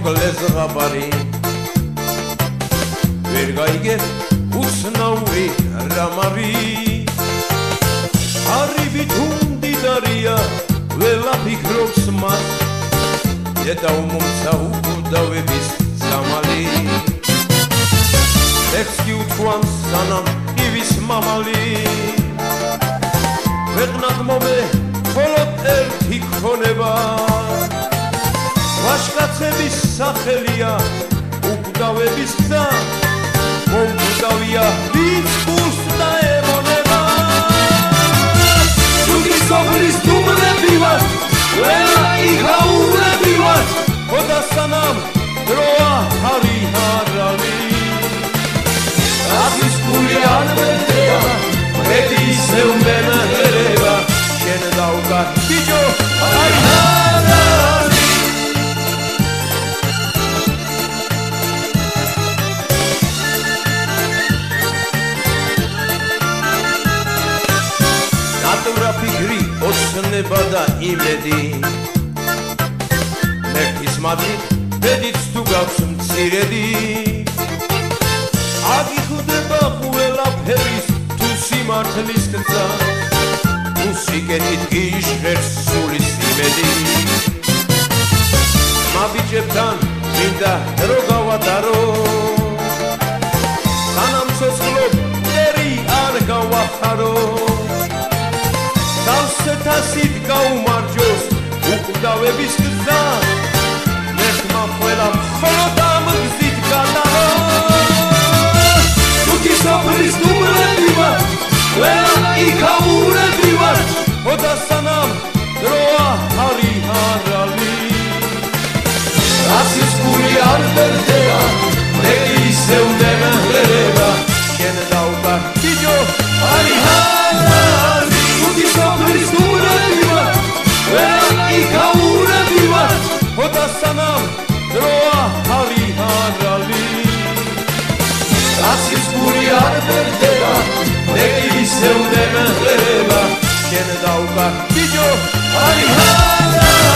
მოკლეს ღაბარი ვერ გაიგებ უცნაური რამარი არიბი თუ მდიდარია ველა ფიქრობს მას დედა უმომცა უკვდავების სამალი ექსკი უთქვამს სანამ ივის მამალი ქვეყნად მომე მხოლოდ ერთი ქონება ვაჟკაცების სახელია უკვდავების გზა მომკვდავია ვინც გულს დაემონება თუკი სოფლის დუმლები ვარ ყველა იქაურები ვარ ხოდა სანამ დროა ხარი არალი ათის გული არ მერდება მეტი ისევ მენაერება შენ დავკარ ბიჭო აი არალი ნატურა ფიქრი ოცნება და იმედი მერქის მადლით დედიც თუ გაქვს მცირედი აგიხდება ყველაფერის თუ სიმართლის გზა თუ სიკეთით გიჟღერს სულის იმედი მაბიჯებთან მინდა რო გავატარო სანამ ცოცხლობ მტერი არ გავახარო დავსეთასით გაუმარჯოს უკვდავების გზა მერქმა ყველა მხოლოდ ამ გზით გადარო თუკი სოფლის დუმლები ვარ ყველა იქაურები ვარ ხოდა სანამ დროა ხარი არალი ასის გული არ მერდება მეტი ისევ მენაერება შენ დავკარ ბიჭო აი არალი თუკი სოფლის დუმლები ვარ ყველა იქაურები ვარ ხოდა სანამ დროა ხარი არალი ასის გული არ მერდება მეტი ისევ მენაერება შენ დავკარ ბიჭო აი არალი